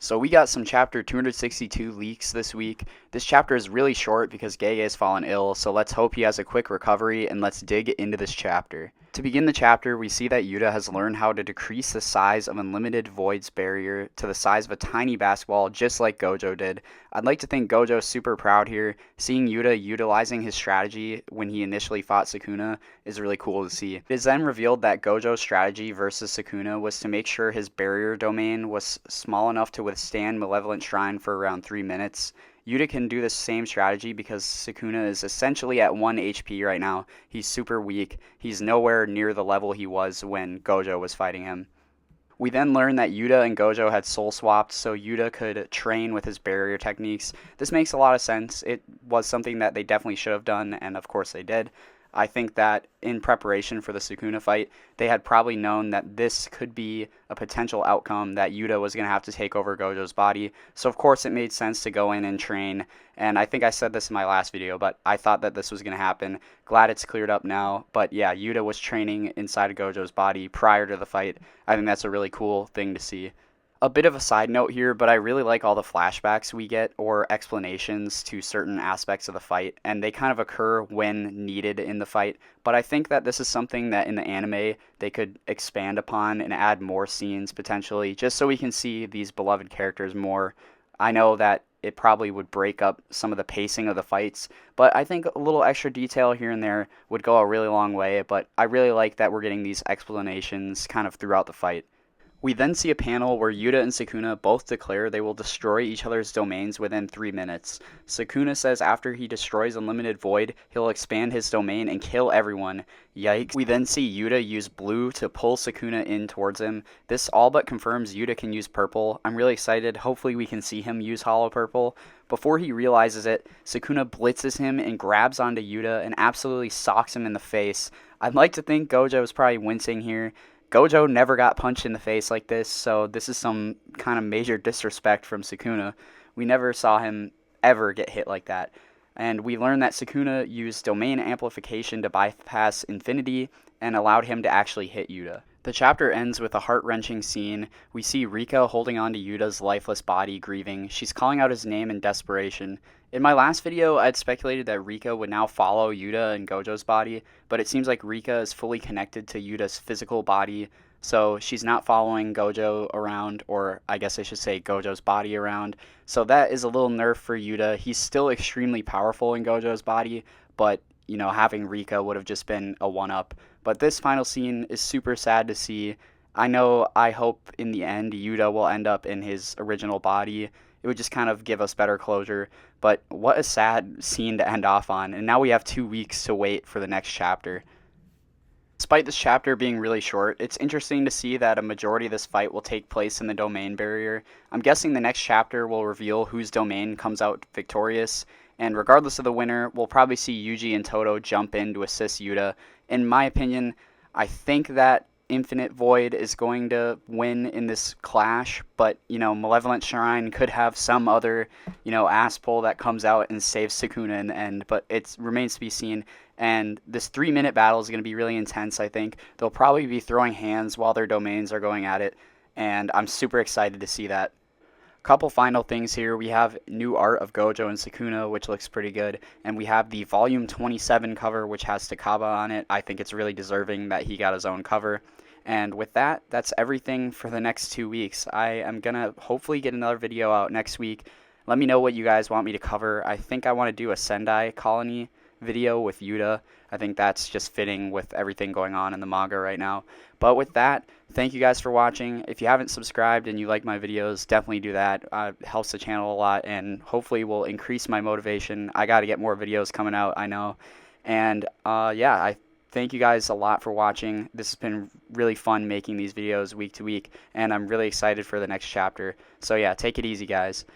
So we got some chapter 262 leaks this week. This chapter is really short because Gege has fallen ill, so let's hope he has a quick recovery and let's dig into this chapter. To begin the chapter, we see that Yuta has learned how to decrease the size of Unlimited Void's barrier to the size of a tiny basketball just like Gojo did. I'd like to think Gojo's super proud here. Seeing Yuta utilizing his strategy when he initially fought Sukuna is really cool to see. It is then revealed that Gojo's strategy versus Sukuna was to make sure his barrier domain was small enough to withstand Malevolent Shrine for around 3 minutes. Yuta can do the same strategy because Sukuna is essentially at 1 HP right now. He's super weak. He's nowhere near the level he was when Gojo was fighting him. We then learn that Yuta and Gojo had soul swapped so Yuta could train with his barrier techniques. This makes a lot of sense. It was something that they definitely should have done, and of course they did. I think that in preparation for the Sukuna fight, they had probably known that this could be a potential outcome, that Yuta was going to have to take over Gojo's body. So of course it made sense to go in and train. And I think I said this in my last video, but I thought that this was going to happen. Glad it's cleared up now. But yeah, Yuta was training inside of Gojo's body prior to the fight. I think that's a really cool thing to see. A bit of a side note here, but I really like all the flashbacks we get or explanations to certain aspects of the fight, and they kind of occur when needed in the fight. But I think that this is something that in the anime they could expand upon and add more scenes potentially, just so we can see these beloved characters more. I know that it probably would break up some of the pacing of the fights, but I think a little extra detail here and there would go a really long way. But I really like that we're getting these explanations kind of throughout the fight. We then see a panel where Yuta and Sukuna both declare they will destroy each other's domains within 3 minutes. Sukuna says after he destroys Unlimited Void, he'll expand his domain and kill everyone. Yikes. We then see Yuta use blue to pull Sukuna in towards him. This all but confirms Yuta can use purple. I'm really excited. Hopefully we can see him use Hollow Purple. Before he realizes it, Sukuna blitzes him and grabs onto Yuta and absolutely socks him in the face. I'd like to think Gojo is probably wincing here. Gojo never got punched in the face like this, so this is some kind of major disrespect from Sukuna. We never saw him ever get hit like that. And we learned that Sukuna used domain amplification to bypass Infinity and allowed him to actually hit Yuta. The chapter ends with a heart-wrenching scene. We see Rika holding on to Yuta's lifeless body, grieving. She's calling out his name in desperation. In my last video, I had speculated that Rika would now follow Yuta and Gojo's body, but it seems like Rika is fully connected to Yuta's physical body, so she's not following Gojo around, or I guess I should say Gojo's body around. So that is a little nerf for Yuta. He's still extremely powerful in Gojo's body, but you know, having Rika would have just been a one-up. But this final scene is super sad to see. I hope in the end Yuta will end up in his original body. It would just kind of give us better closure. But what a sad scene to end off on. And now we have 2 weeks to wait for the next chapter. Despite this chapter being really short, it's interesting to see that a majority of this fight will take place in the domain barrier. I'm guessing the next chapter will reveal whose domain comes out victorious. And regardless of the winner, we'll probably see Yuji and Toto jump in to assist Yuta. In my opinion, I think that Infinite Void is going to win in this clash, but, you know, Malevolent Shrine could have some other, you know, ass pull that comes out and saves Sukuna in the end, but it remains to be seen. And this 3-minute battle is going to be really intense, I think. They'll probably be throwing hands while their domains are going at it, and I'm super excited to see that. Couple final things here. We have new art of Gojo and Sukuna, which looks pretty good, and we have the volume 27 cover, which has Takaba on it. I think it's really deserving that he got his own cover. And with that, that's everything for the next 2 weeks. I am gonna hopefully get another video out next week. Let me know what you guys want me to cover. I think I want to do a Sendai colony video with Yuta. I think that's just fitting with everything going on in the manga right now. But with that, thank you guys for watching. If you haven't subscribed and you like my videos, definitely do that. It helps the channel a lot and hopefully will increase my motivation. I got to get more videos coming out, I know. And yeah, I thank you guys a lot for watching. This has been really fun making these videos week to week, and I'm really excited for the next chapter. So yeah, take it easy, guys.